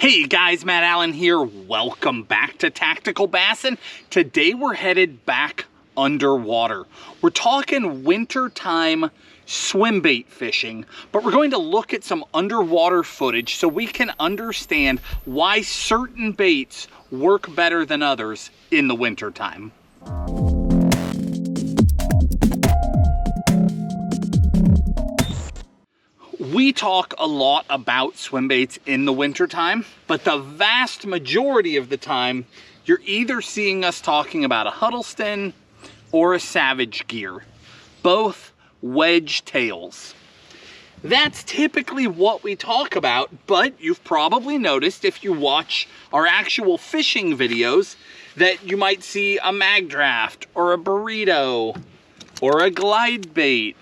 Hey guys, Matt Allen here. Welcome back to Tactical Bassin'. Today we're headed back underwater. We're talking wintertime swim bait fishing, but we're going to look at some underwater footage so we can understand why certain baits work better than others in the wintertime. We talk a lot about swim baits in the wintertime, but the vast majority of the time, you're either seeing us talking about a Huddleston or a Savage gear, both wedge tails. That's typically what we talk about, but you've probably noticed if you watch our actual fishing videos that you might see a mag draft or a burrito or a glide bait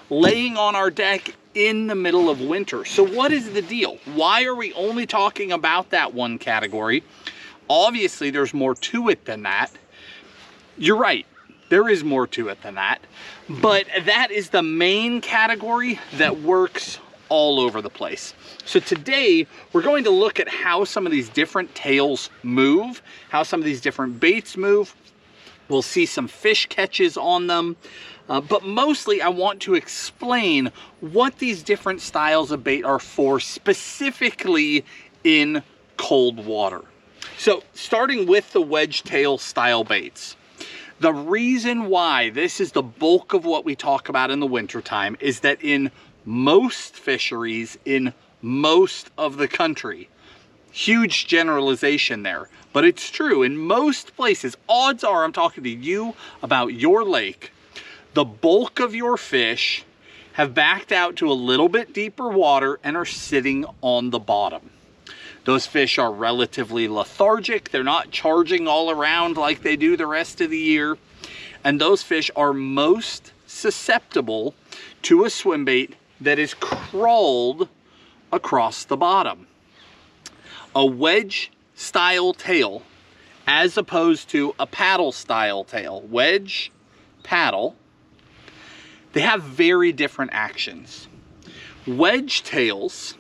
laying on our deck in the middle of winter. So what is the deal? Why are we only talking about that one category? Obviously, there's more to it than that. You're right, there is more to it than that. But that is the main category that works all over the place. So today, we're going to look at how some of these different tails move, how some of these different baits move. We'll see some fish catches on them. But mostly I want to explain what these different styles of bait are for, specifically in cold water. So starting with the wedge tail style baits. The reason why this is the bulk of what we talk about in the wintertime is that in most fisheries in most of the country, huge generalization there, but it's true, in most places, odds are I'm talking to you about your lake, the bulk of your fish have backed out to a little bit deeper water and are sitting on the bottom. Those fish are relatively lethargic. They're not charging all around like they do the rest of the year. And those fish are most susceptible to a swim bait that is crawled across the bottom. A wedge style tail, as opposed to a paddle style tail, wedge, paddle, they have very different actions. Wedge tails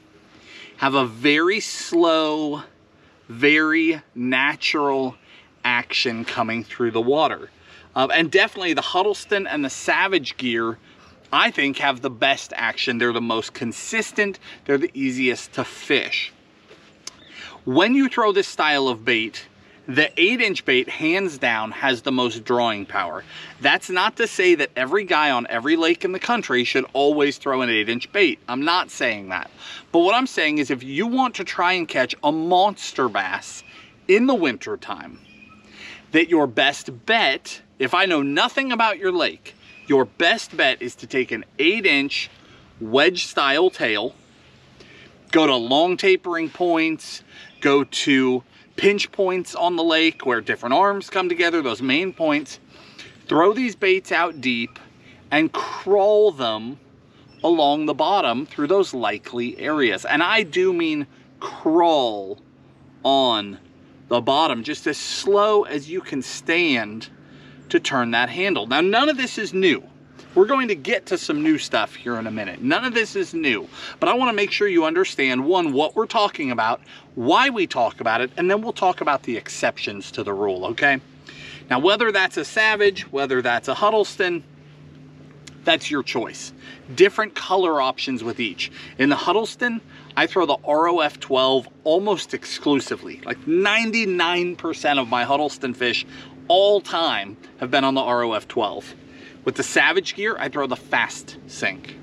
have a very slow, very natural action coming through the water. And definitely the Huddleston and the Savage gear, I think, have the best action. They're the most consistent. They're the easiest to fish. When you throw this style of bait, the 8-inch bait, hands down, has the most drawing power. That's not to say that every guy on every lake in the country should always throw an 8-inch bait. I'm not saying that. But what I'm saying is if you want to try and catch a monster bass in the winter time, that your best bet, if I know nothing about your lake, your best bet is to take an 8-inch wedge style tail, go to long tapering points, go to pinch points on the lake where different arms come together, those main points, throw these baits out deep and crawl them along the bottom through those likely areas. And I do mean crawl on the bottom, just as slow as you can stand to turn that handle. Now, none of this is new. We're going to get to some new stuff here in a minute. None of this is new, but I want to make sure you understand, one, what we're talking about, why we talk about it, and then we'll talk about the exceptions to the rule, okay? Now, whether that's a Savage, whether that's a Huddleston, that's your choice. Different color options with each. In the Huddleston, I throw the ROF 12 almost exclusively. Like 99% of my Huddleston fish all time have been on the ROF 12. With the Savage gear, I throw the fast sink.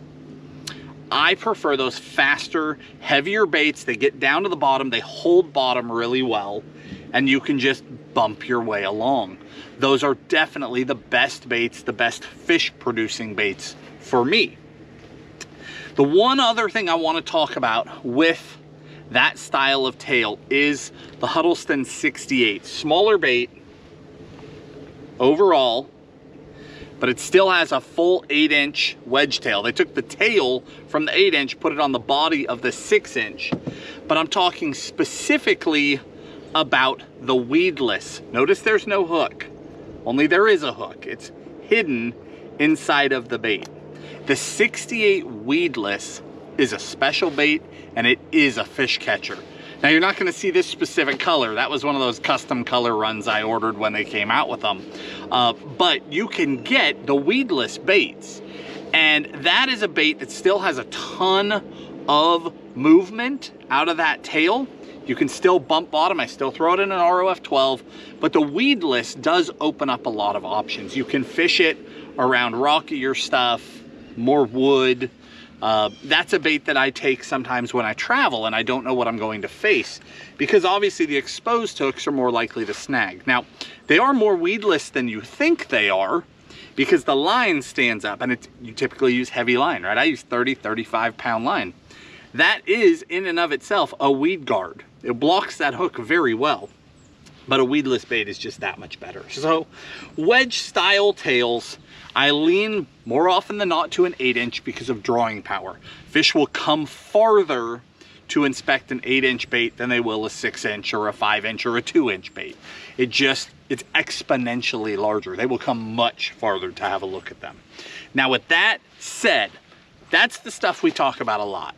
I prefer those faster, heavier baits. They get down to the bottom, they hold bottom really well, and you can just bump your way along. Those are definitely the best baits, the best fish producing baits for me. The one other thing I want to talk about with that style of tail is the Huddleston 68. Smaller bait overall, but it still has a full 8-inch wedge tail. They took the tail from the 8-inch, put it on the body of the 6-inch. But I'm talking specifically about the weedless. Notice there's no hook, only there is a hook. It's hidden inside of the bait. The 68 weedless is a special bait and it is a fish catcher. Now you're not gonna see this specific color. That was one of those custom color runs I ordered when they came out with them. But you can get the weedless baits. And that is a bait that still has a ton of movement out of that tail. You can still bump bottom. I still throw it in an ROF 12, but the weedless does open up a lot of options. You can fish it around rockier stuff, more wood. That's a bait that I take sometimes when I travel and I don't know what I'm going to face, because obviously the exposed hooks are more likely to snag. Now, they are more weedless than you think they are, because the line stands up, and you typically use heavy line, right? I use 30, 35 pound line. That is in and of itself a weed guard. It blocks that hook very well, but a weedless bait is just that much better. So wedge style tails, I lean more often than not to an 8-inch because of drawing power. Fish will come farther to inspect an 8-inch bait than they will a 6-inch or a 5-inch or a 2-inch bait. It's exponentially larger. They will come much farther to have a look at them. Now with that said, that's the stuff we talk about a lot.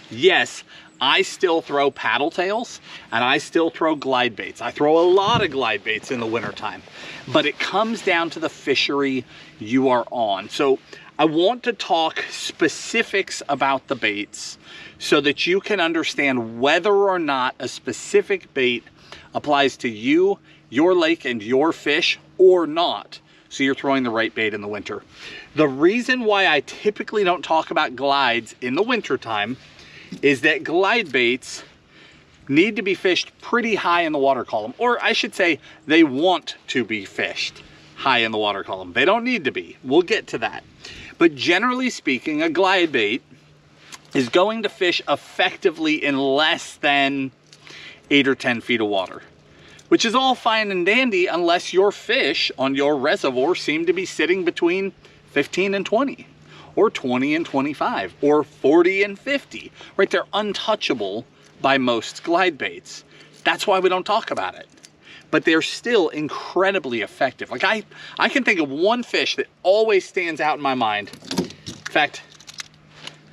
Yes, I still throw paddle tails and I still throw glide baits. I throw a lot of glide baits in the wintertime, but it comes down to the fishery you are on. So I want to talk specifics about the baits so that you can understand whether or not a specific bait applies to you, your lake, and your fish or not. So you're throwing the right bait in the winter. The reason why I typically don't talk about glides in the wintertime is that glide baits need to be fished pretty high in the water column, or I should say they want to be fished high in the water column. They don't need to be. We'll get to that. But generally speaking, a glide bait is going to fish effectively in less than 8 or 10 feet of water, which is all fine and dandy unless your fish on your reservoir seem to be sitting between 15 and 20. Or 20 and 25, or 40 and 50, right? They're untouchable by most glide baits. That's why we don't talk about it. But they're still incredibly effective. Like I can think of one fish that always stands out in my mind. In fact,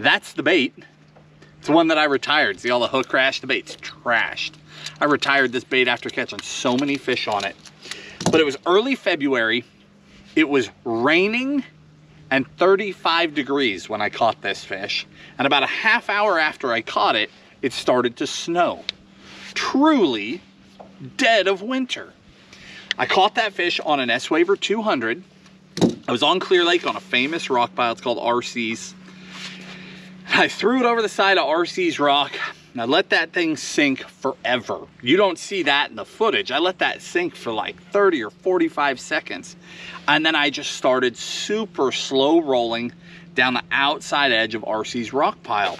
that's the bait. It's the one that I retired. See all the hook crash? The bait's trashed. I retired this bait after catching so many fish on it. But it was early February. It was raining and 35 degrees when I caught this fish. And about a half hour after I caught it, it started to snow. Truly dead of winter. I caught that fish on an S-Waver 200. I was on Clear Lake on a famous rock pile. It's called RC's. I threw it over the side of RC's rock. And I let that thing sink forever. You don't see that in the footage. I let that sink for like 30 or 45 seconds. And then I just started super slow rolling down the outside edge of RC's rock pile.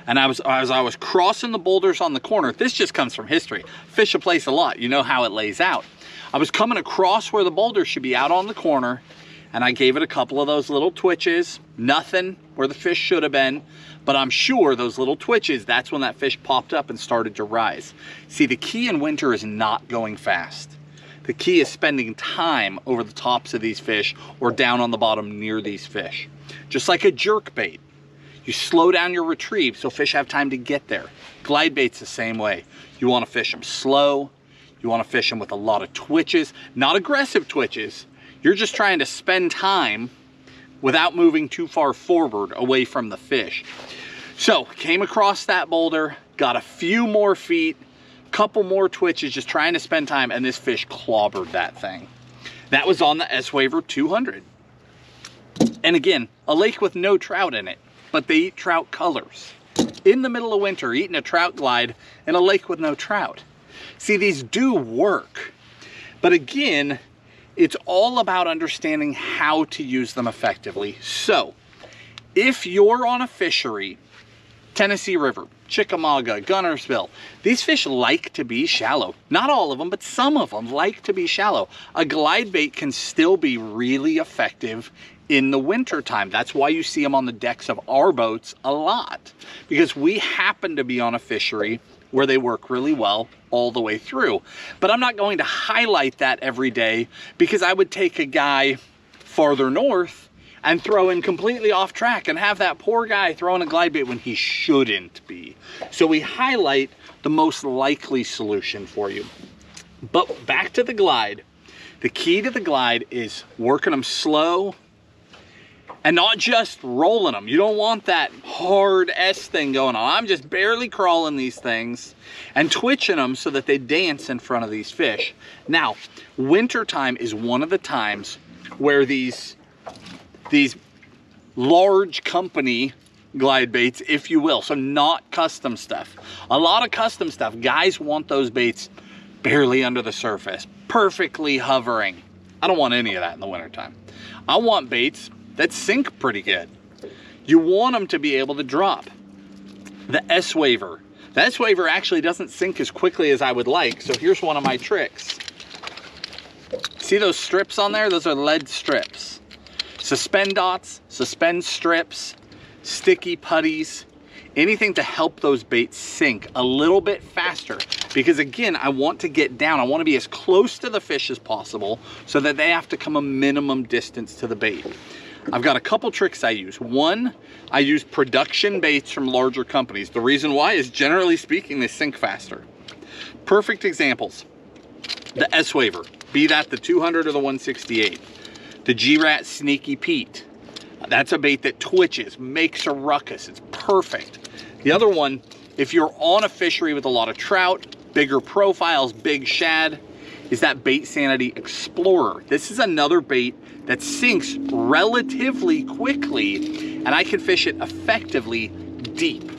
And as I was crossing the boulders on the corner, this just comes from history. Fish a place a lot, you know how it lays out. I was coming across where the boulders should be out on the corner, and I gave it a couple of those little twitches. Nothing where the fish should have been, but I'm sure those little twitches, that's when that fish popped up and started to rise. See, the key in winter is not going fast. The key is spending time over the tops of these fish or down on the bottom near these fish. Just like a jerk bait. You slow down your retrieve so fish have time to get there. Glide bait's the same way. You want to fish them slow. You want to fish them with a lot of twitches, not aggressive twitches. You're just trying to spend time without moving too far forward away from the fish. So came across that boulder, got a few more feet, couple more twitches, just trying to spend time, and this fish clobbered that thing. That was on the S-Waver 200. And again, a lake with no trout in it, but they eat trout colors. In the middle of winter, eating a trout glide in a lake with no trout. See, these do work. But again, it's all about understanding how to use them effectively. So, if you're on a fishery, Tennessee River, Chickamauga, Gunnersville, these fish like to be shallow. Not all of them, but some of them like to be shallow. A glide bait can still be really effective in the winter time. That's why you see them on the decks of our boats a lot, because we happen to be on a fishery where they work really well all the way through. But I'm not going to highlight that every day, because I would take a guy farther north and throw in completely off track and have that poor guy throwing a glide bait when he shouldn't be. So we highlight the most likely solution for you. But back to the glide. The key to the glide is working them slow and not just rolling them. You don't want that hard S thing going on. I'm just barely crawling these things and twitching them so that they dance in front of these fish. Now, wintertime is one of the times where these large company glide baits, if you will, so not custom stuff. A lot of custom stuff, guys want those baits barely under the surface, perfectly hovering. I don't want any of that in the wintertime. I want baits that sink pretty good. You want them to be able to drop. The S-Waver. The S-Waver actually doesn't sink as quickly as I would like, so here's one of my tricks. See those strips on there? Those are lead strips. Suspend dots, suspend strips, sticky putties, anything to help those baits sink a little bit faster. Because again, I want to get down. I want to be as close to the fish as possible so that they have to come a minimum distance to the bait. I've got a couple tricks I use. One, I use production baits from larger companies. The reason why is, generally speaking, they sink faster. Perfect examples. The S-Waver, be that the 200 or the 168. The G-Rat Sneaky Pete. That's a bait that twitches, makes a ruckus. It's perfect. The other one, if you're on a fishery with a lot of trout, bigger profiles, big shad, is that Bait Sanity Explorer. This is another bait that sinks relatively quickly, and I can fish it effectively deep.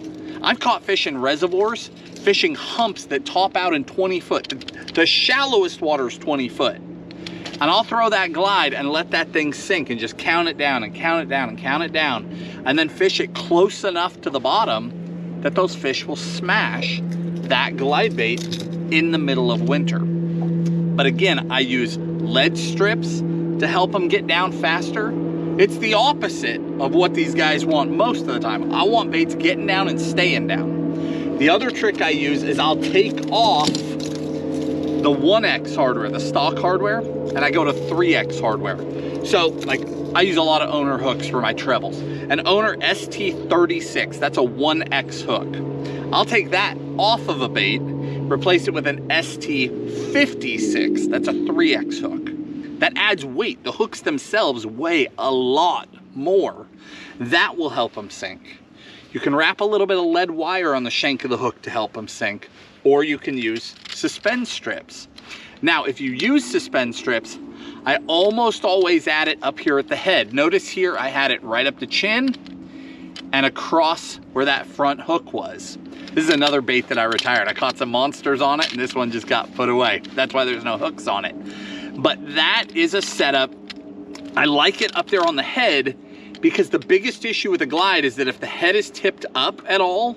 I've caught fish in reservoirs, fishing humps that top out in 20 foot. The shallowest water is 20 foot. And I'll throw that glide and let that thing sink and just count it down and count it down and count it down, and then fish it close enough to the bottom that those fish will smash that glide bait in the middle of winter. But again, I use lead strips to help them get down faster. It's the opposite of what these guys want most of the time. I want baits getting down and staying down. The other trick I use is I'll take off the 1X hardware, the stock hardware, and I go to 3X hardware. So like I use a lot of owner hooks for my trebles. An owner ST36, that's a 1X hook. I'll take that off of a bait, replace it with an ST56, that's a 3X hook. That adds weight. The hooks themselves weigh a lot more. That will help them sink. You can wrap a little bit of lead wire on the shank of the hook to help them sink, or you can use suspend strips. Now, if you use suspend strips, I almost always add it up here at the head. Notice here I had it right up the chin and across where that front hook was. This is another bait that I retired. I caught some monsters on it and this one just got put away. That's why there's no hooks on it. But that is a setup. I like it up there on the head because the biggest issue with the glide is that if the head is tipped up at all,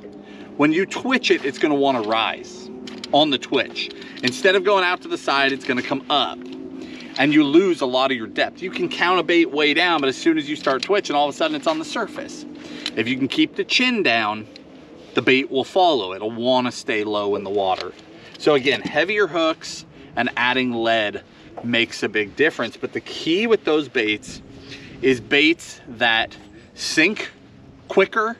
when you twitch it, it's gonna wanna rise on the twitch. Instead of going out to the side, it's gonna come up and you lose a lot of your depth. You can count a bait way down, but as soon as you start twitching, all of a sudden it's on the surface. If you can keep the chin down, the bait will follow. It'll wanna stay low in the water. So again, heavier hooks and adding lead makes a big difference. But the key with those baits is baits that sink quicker,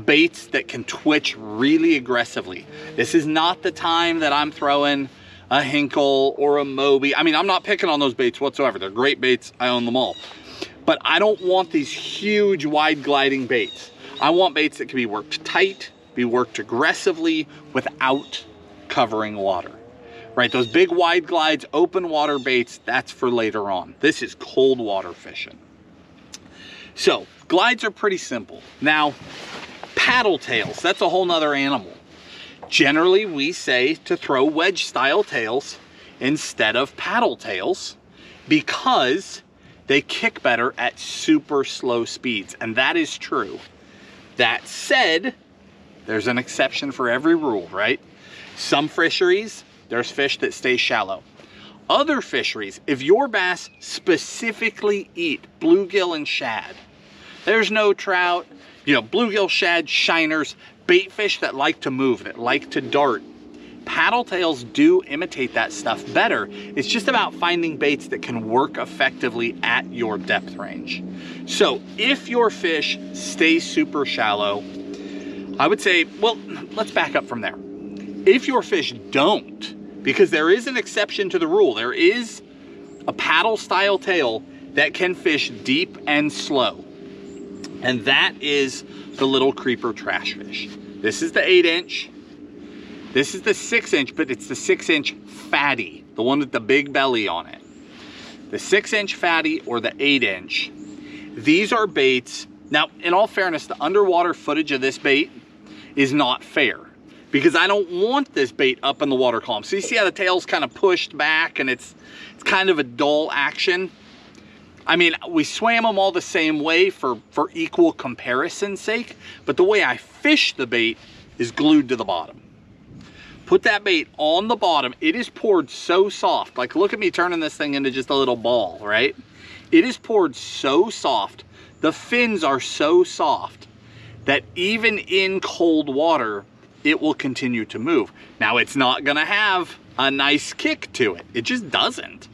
baits that can twitch really aggressively. This is not the time that I'm throwing a Hinkle or a Moby. I mean, I'm not picking on those baits whatsoever. They're great baits. I own them all. But I don't want these huge wide gliding baits. I want baits that can be worked tight, be worked aggressively without covering water. Right, those big wide glides, open water baits, that's for later on. This is cold water fishing. So, glides are pretty simple. Now, paddle tails, that's a whole nother animal. Generally, we say to throw wedge style tails instead of paddle tails because they kick better at super slow speeds, and that is true. That said, there's an exception for every rule, right? Some fisheries, there's fish that stay shallow. Other fisheries, if your bass specifically eat bluegill and shad, there's no trout, you know, bluegill, shad, shiners, bait fish that like to move, that like to dart, Paddle tails do imitate that stuff better. It's just about finding baits that can work effectively at your depth range. So if your fish stays super shallow, I would say, well, let's back up from there. If your fish don't, because there is an exception to the rule, there is a paddle style tail that can fish deep and slow. And that is the little creeper trash fish. This is the 8-inch. This is the 6-inch, but it's the 6-inch fatty, the one with the big belly on it. The 6-inch fatty or the 8-inch. These are baits. Now, in all fairness, the underwater footage of this bait is not fair because I don't want this bait up in the water column. So you see how the tail's kind of pushed back and it's kind of a dull action. I mean, we swam them all the same way for equal comparison's sake, but the way I fish the bait is glued to the bottom. Put that bait on the bottom. It is poured so soft. Like, look at me turning this thing into just a little ball, right? It is poured so soft. The fins are so soft that even in cold water, it will continue to move. Now, it's not gonna have a nice kick to it. It just doesn't.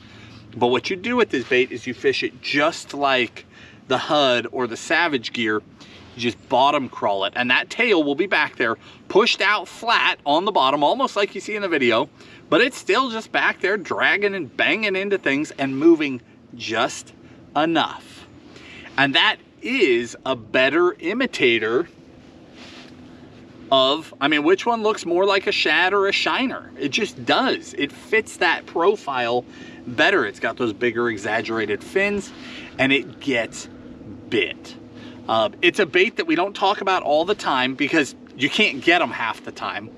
But what you do with this bait is you fish it just like the Hud or the Savage gear. You just bottom crawl it, and that tail will be back there pushed out flat on the bottom, almost like you see in the video, but it's still just back there dragging and banging into things and moving just enough. And that is a better imitator of, I mean, which one looks more like a shad or a shiner? It just does. It fits that profile better. It's got those bigger exaggerated fins and it gets bit. It's a bait that we don't talk about all the time because you can't get them half the time.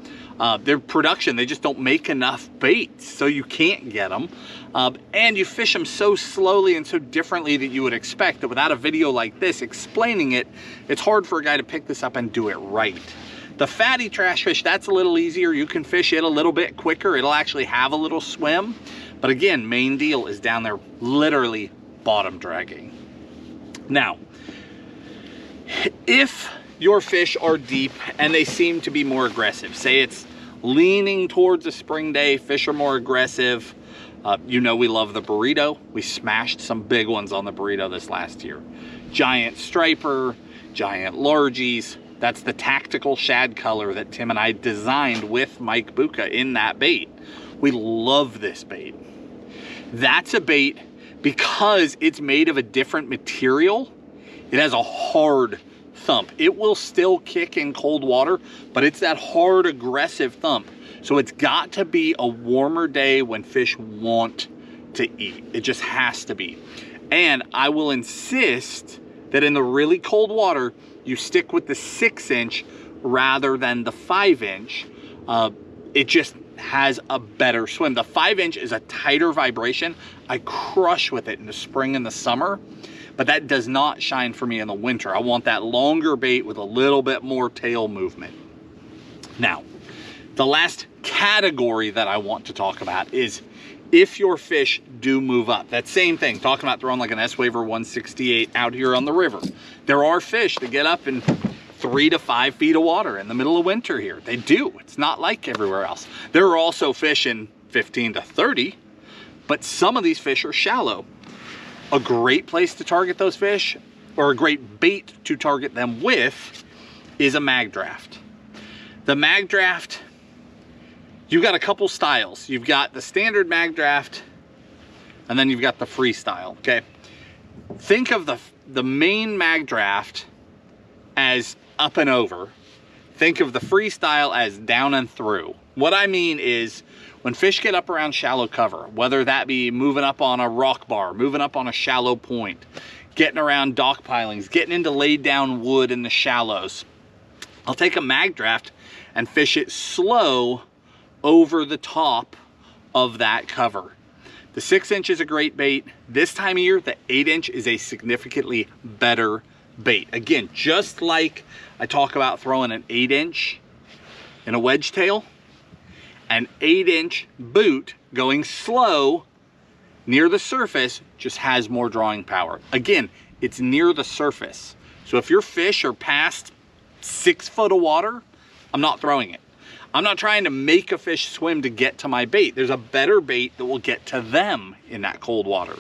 Their production, they just don't make enough baits, so you can't get them. And you fish them so slowly and so differently that you would expect that without a video like this explaining it, it's hard for a guy to pick this up and do it right. The fatty trash fish, that's a little easier. You can fish it a little bit quicker. It'll actually have a little swim. But again, main deal is down there literally bottom dragging. Now, if your fish are deep and they seem to be more aggressive, say it's leaning towards a spring day, fish are more aggressive. You know we love the burrito. We smashed some big ones on the burrito this last year. Giant striper, giant largies. That's the tactical shad color that Tim and I designed with Mike Buca in that bait. We love this bait. That's a bait because it's made of a different material. It has a hard thump. It will still kick in cold water, but it's that hard, aggressive thump. So it's got to be a warmer day when fish want to eat. It just has to be. And I will insist that in the really cold water, you stick with the 6-inch rather than the 5-inch. It just has a better swim. The 5-inch is a tighter vibration. I crush with it in the spring and the summer, but that does not shine for me in the winter. I want that longer bait with a little bit more tail movement. Now, the last category that I want to talk about is if your fish do move up. That same thing, talking about throwing like an S-Waver 168 out here on the river. There are fish that get up in 3 to 5 feet of water in the middle of winter here. They do. It's not like everywhere else. There are also fish in 15 to 30, but some of these fish are shallow. A great place to target those fish, or a great bait to target them with, is a mag draft. The mag draft, you've got a couple styles. You've got the standard mag draft, and then you've got the freestyle, okay? Think of the main mag draft as up and over. Think of the freestyle as down and through. What I mean is, when fish get up around shallow cover, whether that be moving up on a rock bar, moving up on a shallow point, getting around dock pilings, getting into laid down wood in the shallows, I'll take a mag draft and fish it slow over the top of that cover. The 6-inch is a great bait. This time of year, the 8-inch is a significantly better bait. Again, just like I talk about throwing an 8-inch in a wedge tail, an 8-inch boot going slow near the surface just has more drawing power. Again, it's near the surface. So if your fish are past 6 foot of water, I'm not throwing it. I'm not trying to make a fish swim to get to my bait. There's a better bait that will get to them in that cold water.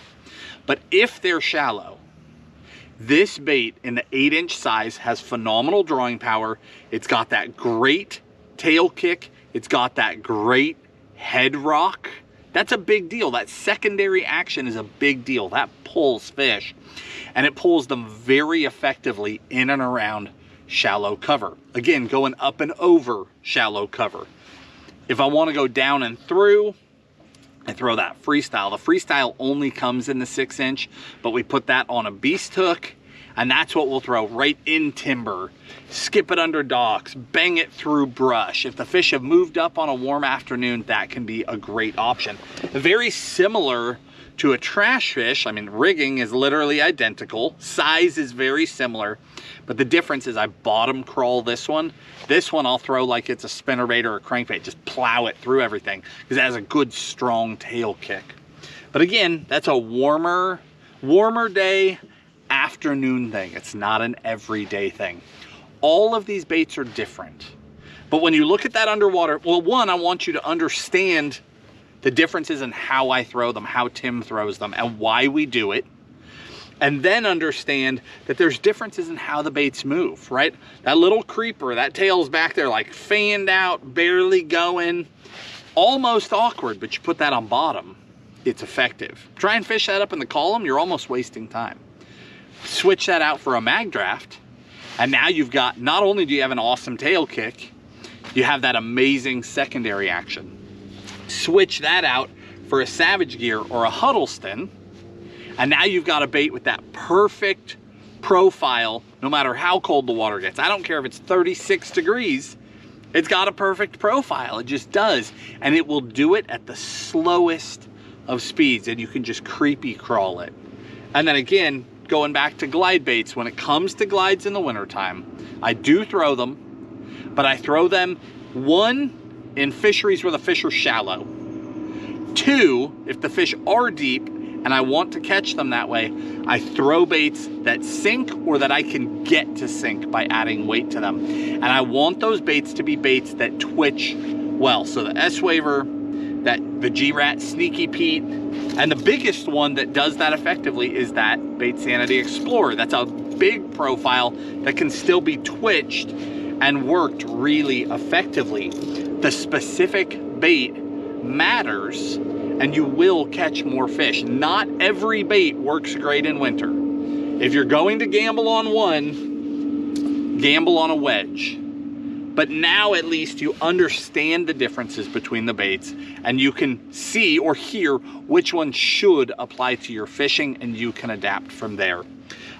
But if they're shallow, this bait in the 8-inch size has phenomenal drawing power. It's got that great tail kick. It's got that great head rock. That's a big deal. That secondary action is a big deal. That pulls fish, and it pulls them very effectively in and around shallow cover. Again, going up and over shallow cover. If I want to go down and through, I throw that freestyle. The freestyle only comes in the 6-inch, but we put that on a beast hook, and that's what we'll throw right in timber. Skip it under docks, bang it through brush. If the fish have moved up on a warm afternoon, that can be a great option. Very similar to a trash fish. I mean, rigging is literally identical. Size is very similar, but the difference is I bottom crawl this one. This one I'll throw like it's a spinnerbait or a crankbait, just plow it through everything because it has a good strong tail kick. But again, that's a warmer day, afternoon thing. It's not an everyday thing. All of these baits are different. But when you look at that underwater, well, one, I want you to understand the differences in how I throw them, how Tim throws them, and why we do it. And then understand that there's differences in how the baits move, right? That little creeper, that tail's back there like fanned out, barely going, almost awkward, but you put that on bottom, it's effective. Try and fish that up in the column, you're almost wasting time. Switch that out for a mag draft, and now you've got, not only do you have an awesome tail kick, you have that amazing secondary action. Switch that out for a Savage Gear or a Huddleston, and now you've got a bait with that perfect profile no matter how cold the water gets. I don't care if it's 36 degrees, it's got a perfect profile. It just does, and it will do it at the slowest of speeds, and you can just creepy crawl it. And then again, going back to glide baits, when it comes to glides in the wintertime, I do throw them, but I throw them, one, in fisheries where the fish are shallow. Two, if the fish are deep and I want to catch them that way, I throw baits that sink or that I can get to sink by adding weight to them. And I want those baits to be baits that twitch well. So the S-Waver, the G-Rat Sneaky Pete, and the biggest one that does that effectively is that Bait Sanity Explorer. That's a big profile that can still be twitched and worked really effectively. The specific bait matters, and you will catch more fish. Not every bait works great in winter. If you're going to gamble on one, gamble on a wedge. But now at least you understand the differences between the baits, and you can see or hear which one should apply to your fishing, and you can adapt from there.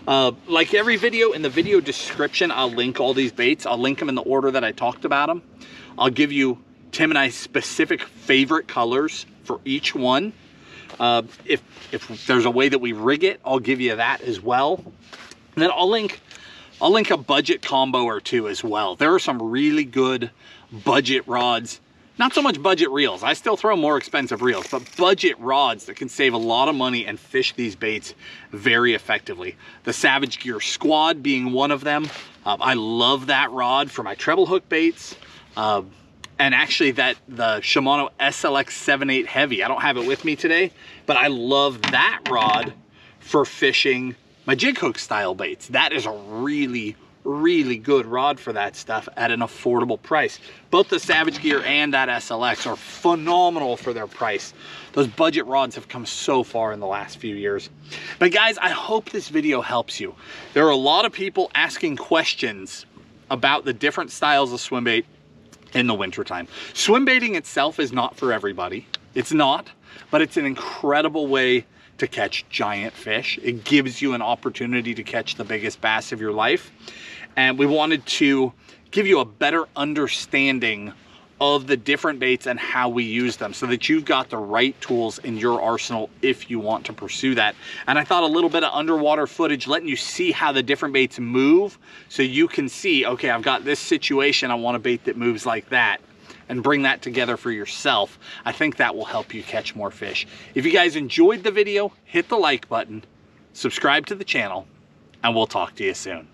Like every video, in the video description, I'll link all these baits. I'll link them in the order that I talked about them. I'll give you Tim and I's specific favorite colors for each one. If there's a way that we rig it, I'll give you that as well. And then I'll link a budget combo or two as well. There are some really good budget rods, not so much budget reels. I still throw more expensive reels, but budget rods that can save a lot of money and fish these baits very effectively. The Savage Gear Squad being one of them. I love that rod for my treble hook baits. And actually the Shimano SLX 7.8 Heavy, I don't have it with me today, but I love that rod for fishing my jig hook style baits. That is a really, really good rod for that stuff at an affordable price. Both the Savage Gear and that SLX are phenomenal for their price. Those budget rods have come so far in the last few years. But guys, I hope this video helps you. There are a lot of people asking questions about the different styles of swim bait in the wintertime. Swim baiting itself is not for everybody. It's not, but it's an incredible way to catch giant fish. It gives you an opportunity to catch the biggest bass of your life. And we wanted to give you a better understanding of the different baits and how we use them so that you've got the right tools in your arsenal if you want to pursue that. And I thought a little bit of underwater footage letting you see how the different baits move so you can see, okay, I've got this situation, I want a bait that moves like that, and bring that together for yourself. I think that will help you catch more fish. If you guys enjoyed the video, hit the like button, subscribe to the channel, and we'll talk to you soon.